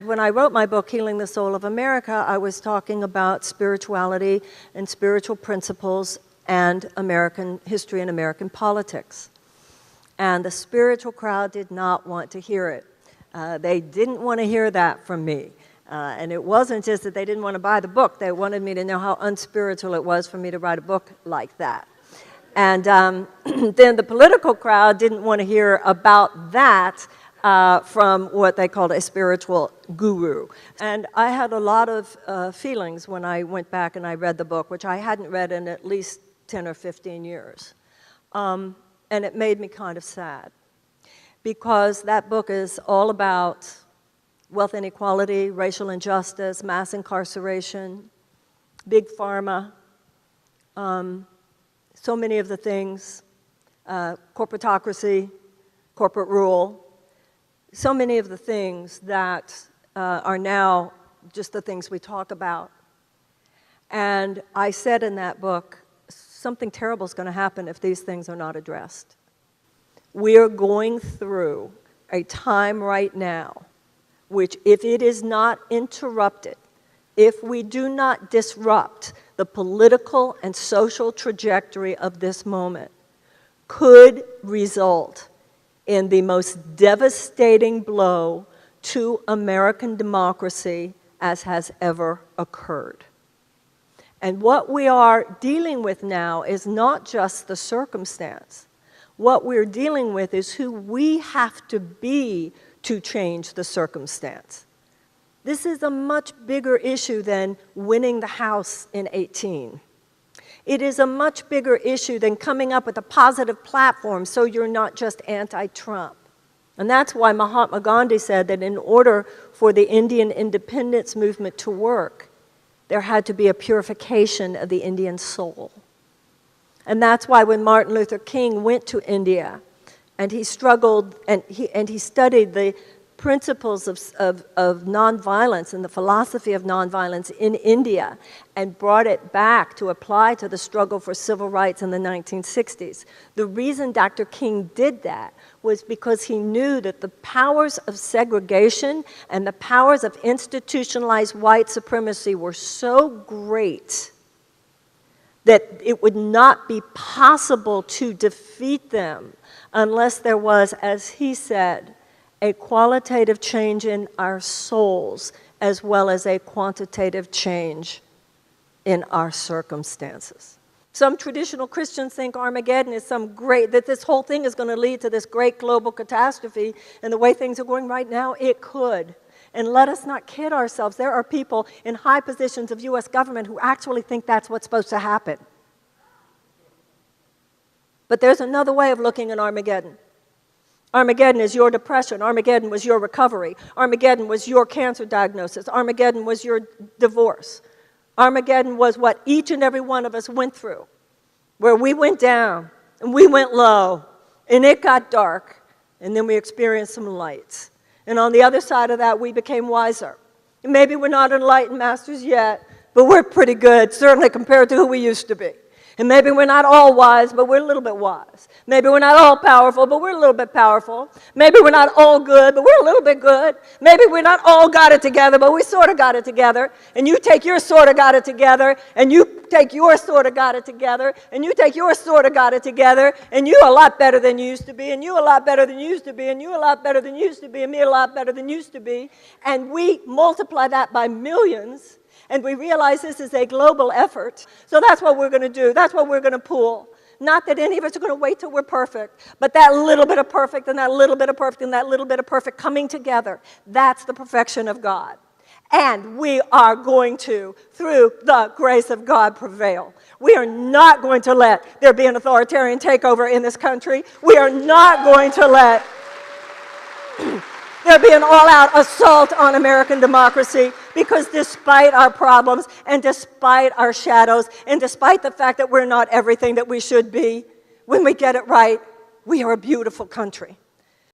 When I wrote my book, Healing the Soul of America, I was talking about spirituality and spiritual principles and American history and American politics. And the spiritual crowd did not want to hear it. They didn't want to hear that from me. And it wasn't just that they didn't want to buy the book. They wanted me to know how unspiritual it was for me to write a book like that. And then the political crowd didn't want to hear about that from what they called a spiritual guru. And I had a lot of feelings when I went back and I read the book, which I hadn't read in at least 10 or 15 years. And it made me kind of sad, because that book is all about wealth inequality, racial injustice, mass incarceration, big pharma, so many of the things, corporatocracy, corporate rule, so many of the things that are now just the things we talk about. And I said in that book, something terrible is going to happen if these things are not addressed. We are going through a time right now which, if it is not interrupted, if we do not disrupt the political and social trajectory of this moment, could result in the most devastating blow to American democracy as has ever occurred. And what we are dealing with now is not just the circumstance. What we're dealing with is who we have to be to change the circumstance. This is a much bigger issue than winning the House in 18. It is a much bigger issue than coming up with a positive platform so you're not just anti-Trump. And that's why Mahatma Gandhi said that in order for the Indian independence movement to work, there had to be a purification of the Indian soul. And that's why when Martin Luther King went to India and he struggled and he studied the principles of nonviolence and the philosophy of nonviolence in India and brought it back to apply to the struggle for civil rights in the 1960s. The reason Dr. King did that was because he knew that the powers of segregation and the powers of institutionalized white supremacy were so great that it would not be possible to defeat them unless there was, as he said, a qualitative change in our souls as well as a quantitative change in our circumstances. Some traditional Christians think Armageddon is that this whole thing is going to lead to this great global catastrophe, and the way things are going right now, it could. And let us not kid ourselves. There are people in high positions of U.S. government who actually think that's what's supposed to happen. But there's another way of looking at Armageddon. Armageddon is your depression. Armageddon was your recovery. Armageddon was your cancer diagnosis. Armageddon was your divorce. Armageddon was what each and every one of us went through, where we went down and we went low and it got dark and then we experienced some lights. And on the other side of that, we became wiser. And maybe we're not enlightened masters yet, but we're pretty good, certainly compared to who we used to be. And maybe we're not all wise, but we're a little bit wise. Maybe we're not all powerful, but we're a little bit powerful. Maybe we're not all good, but we're a little bit good. Maybe we're not all got it together, but we sort of got it together. And you take your sort of got it together, and you take your sort of got it together, and you take your sort of got it together, and you a lot better than you used to be, and you a lot better than you used to be, and you a lot better than you used to be, and me a lot better than used to be. And we multiply that by millions. And we realize this is a global effort. So that's what we're going to do. That's what we're going to pool. Not that any of us are going to wait till we're perfect, but that little bit of perfect and that little bit of perfect and that little bit of perfect coming together, that's the perfection of God. And we are going to, through the grace of God, prevail. We are not going to let there be an authoritarian takeover in this country. We are not going to let there be an all-out assault on American democracy, because despite our problems and despite our shadows and despite the fact that we're not everything that we should be, when we get it right, we are a beautiful country.